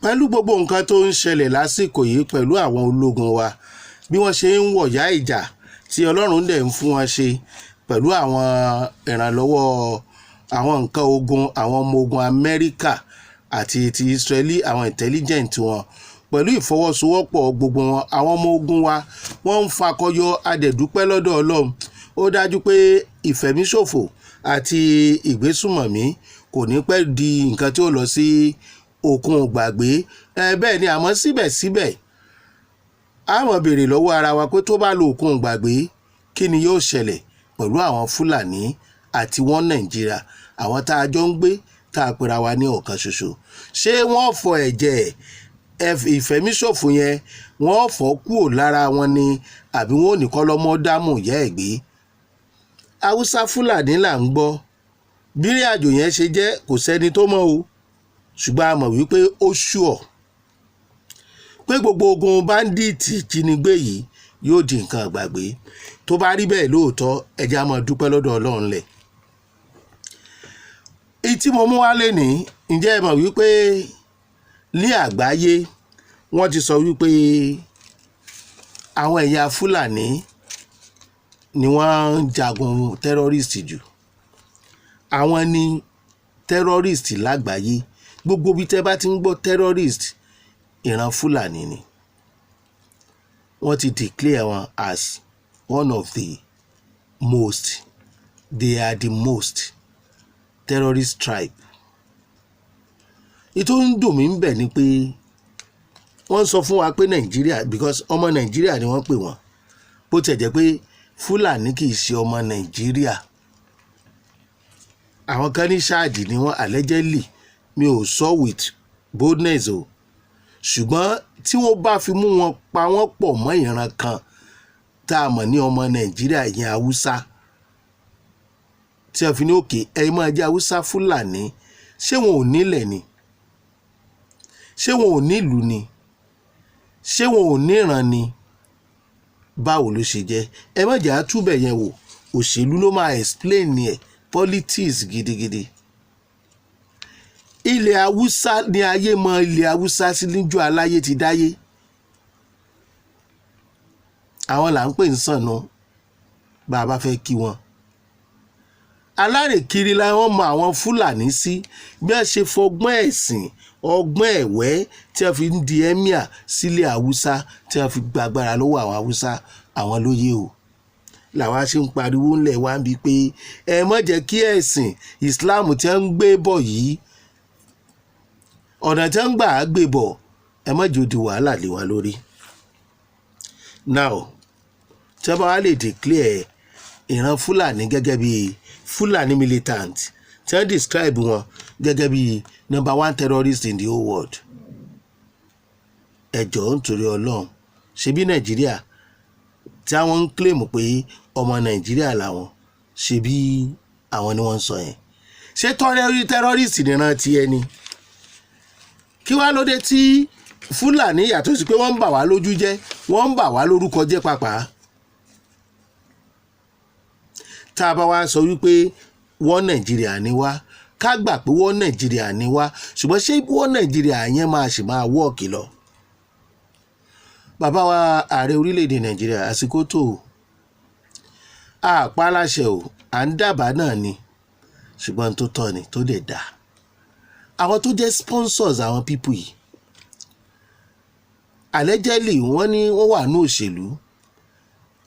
pẹ̀lú gbogbo nǹkan tó ń ṣẹlẹ̀ lásìkò yìí pẹ̀lú àwọn ológun wa bí wọ́n ṣe ń wọ̀yá ìjà tí Ọlọ́run dẹ̀ ń fún wọn ṣe pẹ̀lú àwọn ìrànlọ́wọ́ àwọn nǹkan ogun àwọn ọmọ ogun Amẹ́ríkà àti ti Israeli àwọn intelligent wọn pẹ̀lú ìfọwọ́sowọ́pọ̀ gbogbo wọn àwọn ọmọ ogun wa wọ́n ń fakọyọ adẹ̀dúpẹ́ lọ́dọ̀ Ọlọ́run ó dájú pé ìfẹ̀míṣòfò àti ìgbésùmọ̀mí kò ní pẹ́ di nǹkan tí ó lọ sí òkun gbàgbé bẹ́ẹ̀ ni àmọ́ síbẹ̀síbẹ̀ a máa béèrè lọ́wọ́ ara wa pé tó bá lo òkun gbàgbé kí ni yóò ṣẹlẹ̀ pẹ̀lú àwọn Fúlàní àti wọn Nàìjíríà àwọn tá a jọ ń gbé tá a pera wa ní ọ̀kan ṣoṣo ṣé wọ́n fọ ẹ̀jẹ̀ ìfẹ̀míṣòfò yẹn wọ́n fọ́ kúrò lára wọn ni àbí wọn ò ní kọ́ lọ́mọ dámù ìyá ẹ̀ gbé Haúsá Fúlàní là ń gbọ́ bí ìrìn àjò yẹn ṣe jẹ́ kò sẹ́ni tó mọ̀ o ṣùgbọ́n a mọ̀ wípé ó ṣùọ̀ pé gbogbo ogun báńdíìtì jínigbé yìí yóò di nǹkan àgbàgbé tó bá rí bẹ́ẹ̀ lóòótọ́ ẹ jẹ́ á máa dúpẹ́ lọ́dọ̀ Ọlọ́run lẹ̀. èyí tí mo mú wá lénìí ǹjẹ́ ẹ mọ̀ wípé ní àgbáyé wọ́n ti sọ wípé àwọn ẹ̀yà Fúlàní ni wọ́n ń jagun terrorist jù àwọn ni terrorist lágbàáyé gbogbo bí tẹ́ bá ti ń gbọ́ terrorist ìran Fúlàní ni wọ́n ti declare wọn as one of the most they are the most terrorist tribe. Ìtò ń dùn mí ń bẹ̀ ni pé wọ́n sọ fún wa pé Nàìjíríà because ọmọ Nàìjíríà ni wọ́n pè wọ́n bó tiẹ̀ jẹ́ pé Fúlàní kì í ṣe ọmọ Nàìjíríà àwọn kan ní ṣáàdì ni wọ́n allegedly mi ò sọ with boldness o ṣùgbọ́n tí wọ́n bá fi mú wọn pa wọ́n pọ̀ mọ́ ìran kan tá a mọ̀ ní ọmọ Nàìjíríà ìyẹn Haúsá tí a fi ní òkè ẹ máa jẹ́ Haúsá Fúlàní ṣé wọn ò nílẹ̀ ni ṣé wọn ò nílùú ni ṣé wọn ò níran ni báwo ló ṣe jẹ́ ẹ má jẹ́ àtúbẹ̀ yẹn wò òṣèlú ló máa explain ni ẹ̀ politics gidigidi. Ilẹ̀ Haúsá ni ayé mọ ilẹ̀ Haúsá sí níjọ́ aláyé ti dáyé àwọn là ń pè ń sànú bá a bá fẹ́ kí wọn alárèkiri la wọ́n mọ àwọn Fúlàní sí bí wọ́n ṣe fọgbọ́n ẹ̀sìn ọgbọ́n ẹ̀wẹ́ tí wọ́n fi ń di emir sílẹ̀ Haúsá tí wọ́n fi gbàgbára lọ́wọ́ àwọn Haúsá àwọn lóye o làwa ṣe ń pariwo ńlẹ̀ wá ń bi pé ẹ má jẹ́ kí ẹ̀sìn Islam tí wọ́n ń gbé bọ̀ yìí ọ̀nà tí wọ́n ń gbà á gbé bọ̀ ẹ má jẹ́ ó di wàhálà lé wa lórí. Now tí wọ́n bá wá lè declare ìran Fúlàní gẹ́gẹ́ bí Fúlàní militant tí wọ́n describe wọn gẹ́gẹ́ bí #1 terrorist in the whole world ẹ jọ̀ọ́ nítorí Ọlọ́run ṣebí Nàìjíríà tí àwọn ń claim pé ọmọ Nàìjíríà làwọn ṣebí àwọn ni wọ́n ń sọ yẹn ṣé terrorist nìran ti ẹni kí wá lóde tí Fúlàní yàtọ̀ sí pé wọ́n ń bà wá lójú jẹ́ wọ́n ń bà wá lórúkọ jẹ́ pàápàá tá a bá wá sọ wípé wọ́n Nàìjíríà ni wá ká gbà pé wọ́n Nàìjíríà ni wá ṣùgbọ́n ṣé wọ́n Nàìjíríà yẹn máa ṣì máa wọ́ọ̀kì lọ. Bàbá wa ààrẹ orílẹ̀-èdè Nàìjíríà àsìkò tó àpá aláṣẹ o à ń dábàá náà ni ṣùgbọ́n tó tọ́ ni tó dẹ̀ dá àwọn tó jẹ́ sponsors àwọn people yìí allegedly wọ́n ní wọ́n wà ní òṣèlú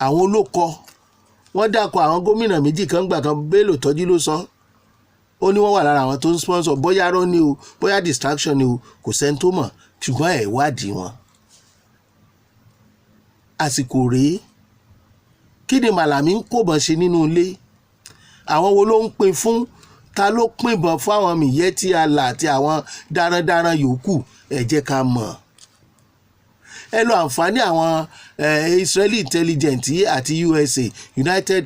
àwọn olókọ wọ́n dákọ̀ àwọn gómìnà méjì kan gbà kan Bello Tọ́jú ló sọ ó ní wọ́n wà lára àwọn tó ń sponsor bóyá rọ́ ni o bóyá distraction ni o kò sẹ́ni tó mọ̀ ṣùgbọ́n ẹ̀ wádìí wọn. àsìkò rèé kí ni Màlàmí ń kóbọn ṣe nínú ilé àwọn wo ló ń pín fún ta ló pínbọn fún àwọn Miyetti Allah àti àwọn darandaran yòókù ẹ jẹ́ ká mọ̀ ẹ lo àǹfààní àwọn Israeli intelligence àti USA United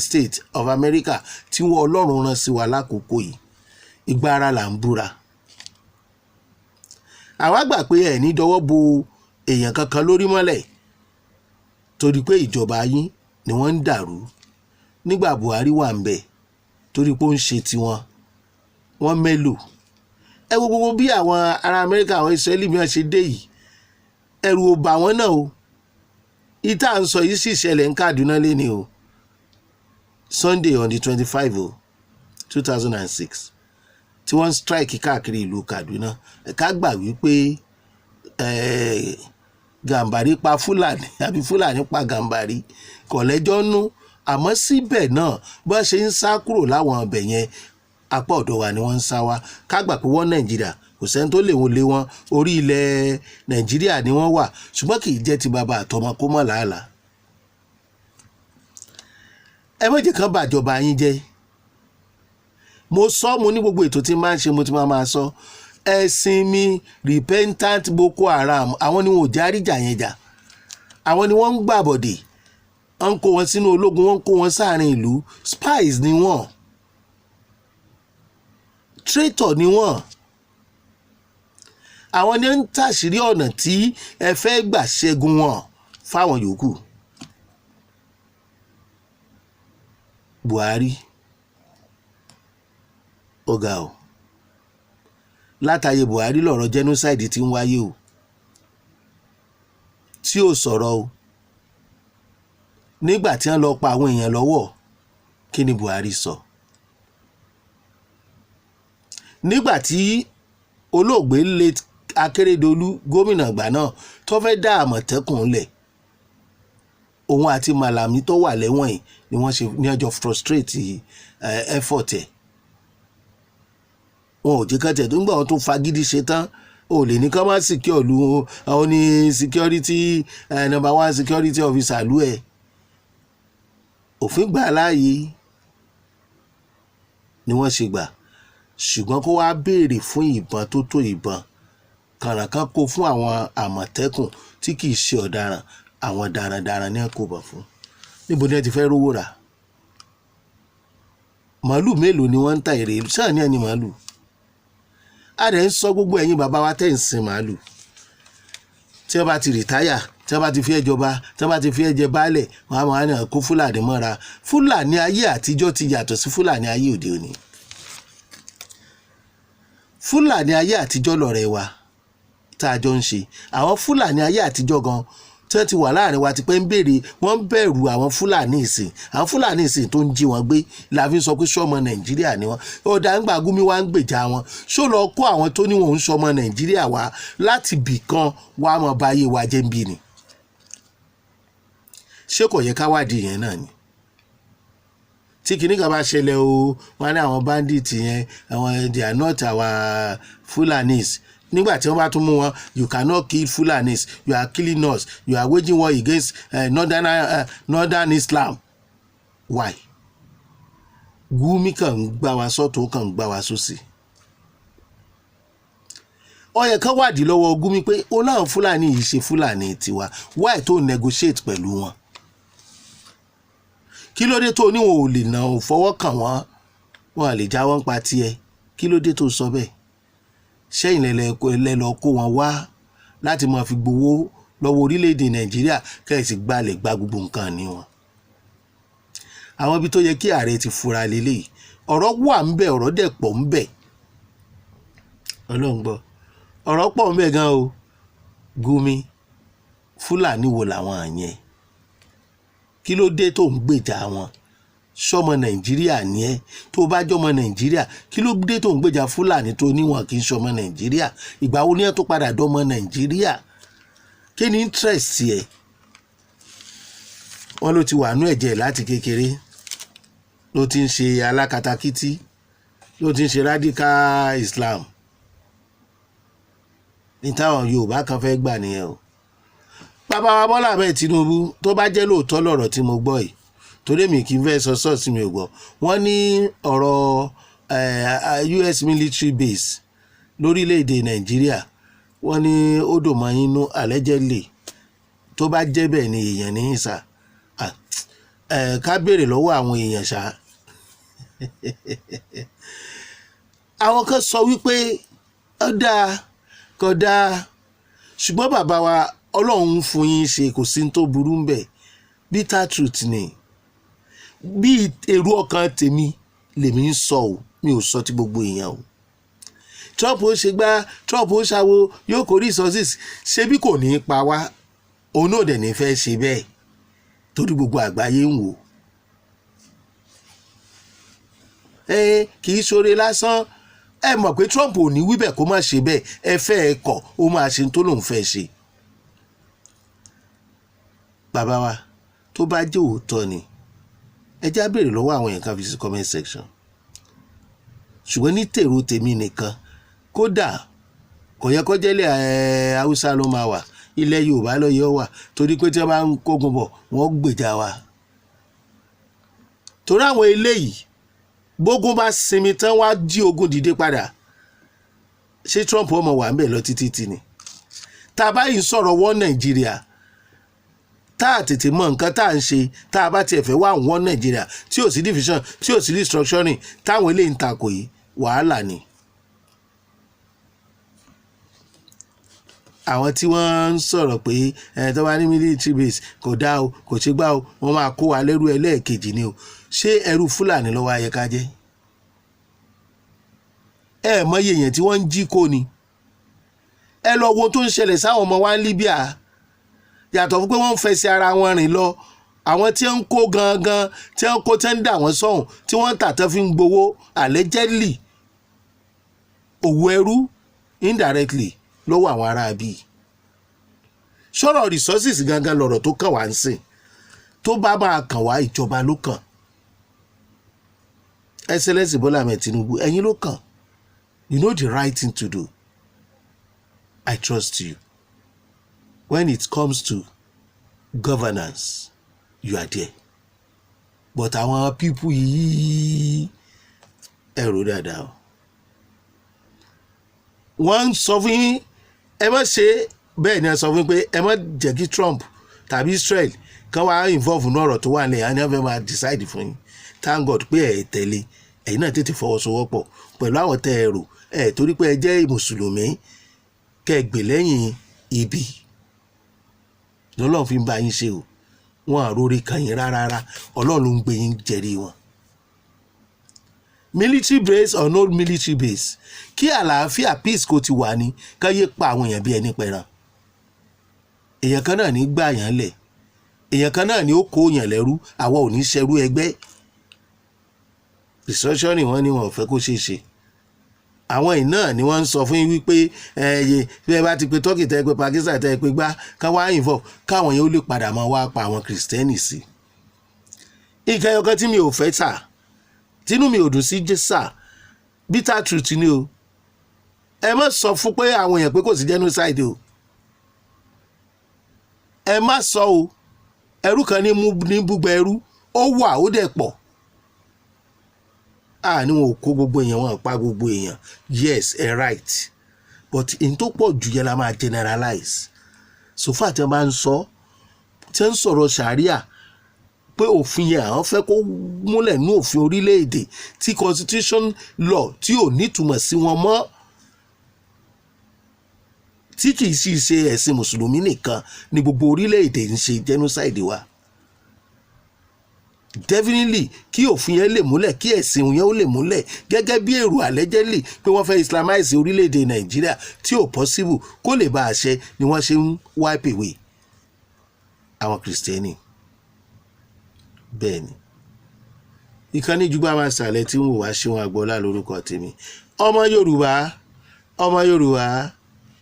States of America tí wọ́n Ọlọ́run rán sí wa lákòókò yìí ìgbà ara là ń búra àwa gbà pé ẹ̀ ní dọwọ́ bo èèyàn kankan lórí mọ́lẹ̀ torí pé ìjọba yín ni wọ́n ń dàrú nígbà Buhari wà ń bẹ̀ torí pé ó ń ṣe tiwọn wọ́n mélòó ẹ wo gbogbo bí àwọn ará Amẹ́ríkà àwọn Israeli mìíràn ṣe dé yìí ẹ̀rù ò bà wọ́n náà o ìta ń sọ yìí sì ṣẹlẹ̀ ní Kaduna lẹ́ni o Sunday on the 25 o 2006 tí wọ́n ń strike káàkiri ìlú Kaduna ká gbà wípé Gàmbàrí pa Fúlàní àbí Fúlàní pa Gàmbàrí kò lẹ́jọ́ nú àmọ́ síbẹ̀ náà bó ṣe ń sá kúrò láwọn ọbẹ̀ yẹn apá ọ̀dọ̀ wa ni wọ́n ń sá wá ká gbà pé wọ́n Nàìjíríà kò sẹ́ni tó lè wọlé wọn orí ilẹ̀ Nàìjíríà ni wọ́n wà ṣùgbọ́n kì í jẹ́ ti bàbá àtọmọ kó mọ̀ làálàá. ẹ má jẹ́ kán bàjọba yín jẹ́ mo sọ mo ní gbogbo ètò tí máa ń ṣe mo ti máa sọ ẹ̀sìn mi repentant Boko Haram àwọn ni wọn ò já ríjà yẹn jà àwọn ni wọ́n ń gbàbọ̀dè wọ́n ń kó wọn sínú ológun wọ́n ń kó wọn sáàrin ìlú spies ni wọ́n traitor ni wọ́n àwọn ni ń tàṣírí ọ̀nà tí ẹ fẹ́ gbà ṣẹ́gun wọn fáwọn yòókù. Buhari ọ̀gá o látàyè Buhari lọ̀rọ̀ genocide ti ń wáyé o tí ò sọ̀rọ̀ o nígbà tí wọ́n lọ pa àwọn èèyàn lọ́wọ́ kí ni Buhari sọ nígbà tí olóògbé late Akérédolú gómìnà ìgbà náà tó fẹ́ dá Àmọ̀tẹ́kùn lẹ̀ òun àti Màlàmí tó wà lẹ́wọ̀n yìí ni wọ́n ṣe ní ọjọ́ frustrate effort ẹ̀ wọn ò jẹ́ ká tẹ̀ tó ń gbà wọn tó fagídí ṣe tán ò lè ní ká má secure lu àwọn ní security number 1 security officer lu ẹ̀ òfin gbà láàyè ni wọ́n ṣe gbà ṣùgbọ́n kó wá béèrè fún ìbọn tó tó ìbọn kàràkàn kó fún àwọn Àmọ̀tẹ́kùn tí kì í ṣe ọ̀daràn àwọn darandaran ní ẹ̀kọ́ bọ̀ fún níbo ni ẹ ti fẹ́ rówó rà màálù mélòó ni wọ́n ń ta èrè sáà ní ẹni màálù a rẹ̀ ń sọ gbogbo ẹ̀yin bàbá wa tẹ̀ ń sin màálù tí wọ́n bá ti rìtáyà tí wọ́n bá ti fi ẹ́ jọba tí wọ́n bá ti fi ẹ́ jẹ baálẹ̀ wọ́n á máa ní kó Fúlàní mọ́ra Fúlàní ayé àtijọ́ ti yàtọ̀ sí Fúlàní ayé òde òní Fúlàní ayé àtijọ́ lọ̀rẹ́ wa tá a jọ ń ṣe àwọn Fúlàní ayé àtijọ́ gan tí wọ́n ti wà láàrin wa ti pẹ́ ń béèrè wọ́n ń bẹ̀rù àwọn Fúlàní ìsìn àwọn Fúlàní ìsìn tó ń jí wọn gbé la fi ń sọ pé sọ́mọ Nàìjíríà ni wọ́n ọ̀dà ńgbà Gúmi wá ń gbèjà wọn ṣó lọ kó àwọn tó ní wọn ń sọmọ Nàìjíríà wá láti bì kan wá mọ̀ báyé wa jẹ́ ń bí ni ṣé kò yẹ ká wádìí yẹn náà ni tí kìíní kan bá ṣẹlẹ̀ o wọn ní àwọn bandit yẹn àwọn they are not our Fulanis nígbà tí wọ́n bá tún mú wọn you cannot kill Fulanis you are killing us you are waging war against northern Islam why Gumi kàn ń gbá wa sọ́tún kàn ń gbá wa sósì ó yẹ kán wádìí lọ́wọ́ Gumi pé ó láwọn Fúlàní yìí ṣe Fúlàní tiwa why tó negotiate pẹ̀lú wọn kí ló dé tó ní wọn ò lè nà ò fọwọ́ kàn wọ́n wọn à lè já wọn pa tiẹ̀ kí ló dé tó sọ bẹ́ẹ̀ ṣẹ́yìn lẹ́lọ́ kó wọn wá láti máa fi gbowó lọ́wọ́ orílẹ̀-èdè Nàìjíríà kẹ́ẹ̀sì gbalẹ̀ gba gbogbo nǹkan ní wọn. àwọn ibi tó yẹ kí ààrẹ ti fura lélẹ̀ ọ̀rọ̀ wà ń bẹ ọ̀rọ̀ dẹ̀ pọ̀ ń bẹ Ọlọ́run gbọ́ ọ̀rọ̀ pọ̀ ń bẹ gan o Gumi Fúlàní wo làwọn àyẹn kí ló dé tó ń gbèjà wọn sọmọ Nàìjíríà ni ẹ tó bá jọmọ Nàìjíríà kí ló dé tó ń gbèjà Fúlàní tó níwọ̀n kì í sọmọ Nàìjíríà ìgbà wo ni ẹ tó padà dọmọ Nàìjíríà kí ni interest ẹ wọn ló ti wà nú ẹ̀jẹ̀ láti kékeré ló ti ń ṣe alákatakítí ló ti ń ṣe radical Islam ní táwọn Yorùbá kan fẹ́ gbà nìyẹn o bàbá wa Bọ́lá Ahmed Tinubu tó bá jẹ́ lóòótọ́ lọ̀rọ̀ tí mo gbọ́ yìí torí mi kì í fẹ́ sọ sọ́ọ̀sì mi ò gbọ́ wọ́n ní ọ̀rọ̀ US military base lórílẹ̀‐èdè Nàìjíríà wọ́n ní ó dò mọ́ inú allegedly tó bá jẹ́ bẹ́ẹ̀ ni èèyàn ní ìsà ká béèrè lọ́wọ́ àwọn èèyàn ṣá àwọn kan sọ wípé ó dáa kò dáa ṣùgbọ́n bàbá wa Ọlọ́run fún yín ṣe kò sí tó burú ń bẹ̀ bitter truth ni bí èrò ọkàn tèmi lèmi ń sọ o mi ò sọ ti gbogbo èèyàn o Trump ó ṣe gbá, Trump ó ṣàwo, yóò kó resources. Ṣé bí kò ní í pa wá, òun náà dẹ̀ ní fẹ́ ṣe bẹ́ẹ̀ torí gbogbo àgbáyé ń wò. Kì í ṣoore lásán. Ẹ mọ̀ pé Trump ò ní wíbẹ̀ kó má ṣe bẹ́ẹ̀, ẹ fẹ́ ẹ kọ̀ ó máa ṣe tó lòun fẹ́ ṣe. Bàbá wa tó bá jẹ́ òótọ́ ni ẹ já béèrè lọ́wọ́ àwọn èèyàn kan fi sí comment section. Ṣùgbọ́n ní tèrò tèmi nìkan, kódà kò yẹ kó jẹ́lẹ̀ Haúsá ló máa wà, ilẹ̀ Yorùbá ló yẹ wà, torí pé tí wọ́n bá ń kógun bọ̀ wọ́n gbèjà wa. Torí àwọn eléyìí bógun bá sinmi tán wá jí ogun dìde padà. Ṣé Trump ọmọ wà ń bẹ̀ lọ títí ni? Tá a bá yìí sọ̀rọ̀ wọ́n Nàìjíríà, tá a tètè mọ nǹkan tá à ń ṣe, tá a bá tiẹ̀ fẹ́ wá wọ́n Nàìjíríà tí ò sí division, tí ò sí restructuring, táwọn eléyìí ń takò yìí, wàhálà ni. Àwọn tí wọ́n ń sọ̀rọ̀ pé tó bá ní military base kò dá o, kò ṣe gbá o, wọ́n máa kó wa lẹ́rú ẹlẹ́ẹ̀kejì ni o. Ṣé ẹrú Fúlàní lọ́wọ́ ayẹ ká jẹ́? Ẹ mọ iye èèyàn tí wọ́n ń jí kó ni. Ẹ lọ wo tó ń ṣẹlẹ̀ sáwọn ọmọ wa ní Libya. Yàtọ̀ fún pé wọ́n ń fẹsẹ̀ ara wọn rìn lọ, àwọn tí ń kó gangan, tí ń kó tí ń dà wọ́n sọ̀hún, tí wọ́n ń tà tán fi ń gbowó allegedly, òwò ẹrú indirectly lọ́wọ́ àwọn ará bíi. Sọ̀rọ̀ resources gangan lọ̀rọ̀ tó kàn wá ń sìn. Tó bá máa kàn wá, ìjọba ló kàn. Excellency Bola Ahmed Tinubu, ẹ̀yin ló kàn. You know the right thing to do. I trust you. When it comes to governance, you are there. But àwọn people yìí ẹ̀rọ dáadáa o. Wọ́n ń sọ fún yín, ẹ má ṣe bẹ́ẹ̀ ni ẹ sọ fún yín pé ẹ má jẹ́ kí Trump tàbí Israel kan wá involve ní ọ̀rọ̀ tó wà ní ẹ̀yà ní ọ̀fẹ́ máa decide fún yín. Thank God pé ẹ̀ tẹ̀lé, ẹ̀yin náà tètè fọwọ́sowọ́pọ̀ pẹ̀lú àwọn tẹ́ ẹ rò, torí pé ẹ jẹ́ mùsùlùmí kẹ́ ẹ gbè lẹ́yìn ibi lọ́lọ́run fi ń bá yín ṣe o. Wọn àròrí kan yín rárá, Ọlọ́run ló ń gbé yín jẹ́rí wọn. Military base or no military base, kí àlàáfíà peace kò ti wà ní ká yé pa àwọn èèyàn bí ẹni pẹran. Èèyàn kan náà ní gbà yàn lẹ̀, èèyàn kan náà ní ó kó yàn lẹ́rú, àwa ò ní ṣẹrú ẹgbẹ́. Restructuring wọ́n ní wọn ò fẹ́ kó ṣeé ṣe. Àwọn yìí náà ni wọ́n ń sọ fún yín wípé bí ẹ bá ti pe Turkey tẹ́ pé Pakistan tẹ́ pé gbá ká wá involve, káwọn yẹn ó lè padà máa wá pa àwọn Kìrìsìtẹ́nì sí. Nǹkan ẹyọkan tí mi ò fẹ́ tà, tínú mi ò dùn sí jésà, bitter truth ni o. Ẹ má sọ fún pé àwọn èèyàn pé kò sí genocide o. Ẹ má sọ o. Ẹrú kan ní búgba ẹrú, ó wà ó dẹ̀ pọ̀. Ni wọn ò kó gbogbo èèyàn, wọn pa gbogbo èèyàn. Yes, right. But in tó pọ̀ jù yẹn la máa generalize. So far tí wọ́n bá ń sọ, tí wọ́n ń sọ̀rọ̀ Sharia, pé òfin yẹn àwọn fẹ́ kó múlẹ̀ ní òfin orílẹ̀-èdè tí constitution law tí ò nítumọ̀ sí wọn mọ́, tí kì í sì ṣe ẹ̀sìn mùsùlùmí nìkan ni gbogbo orílẹ̀-èdè ń ṣe genocide wa. Definitely kí òfin yẹn lè múlẹ̀, kí ẹ̀sìn yẹn ó lè múlẹ̀ gẹ́gẹ́ bí èrò allegedly pé wọ́n fẹ́ islamize orílẹ̀-èdè Nàìjíríà tí ò possible kó lè bá àṣẹ ni wọ́n ṣe ń wipe away àwọn Kìrìsìtẹ́nì. Bẹ́ẹ̀ ni ìkànnì Jugba máa ṣàlẹ̀ tí ń wò wá Ṣeun Agboola lórúkọ tèmi. Ọmọ Yorùbá, ọmọ Yorùbá,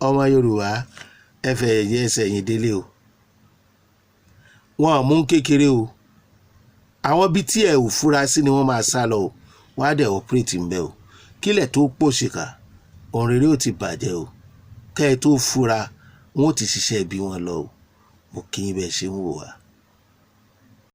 ọmọ Yorùbá, ẹ fẹ́ ẹ̀yẹ ẹsẹ̀ yín délé o. Wọn ò mú kékeré o. Àwọn bí tí ẹ ò fura sí ni wọ́n máa sá lọ o. Wọ́n á dẹ̀ operate ń bẹ o. Kílẹ̀ tó pòṣìkà, ohun rere ò ti bàjẹ́ o. Kẹ́ ẹ tó fura, wọn ò ti ṣiṣẹ́ bí wọn lọ o. Mo kí yín bẹ́ẹ̀ ṣe ń wò wá.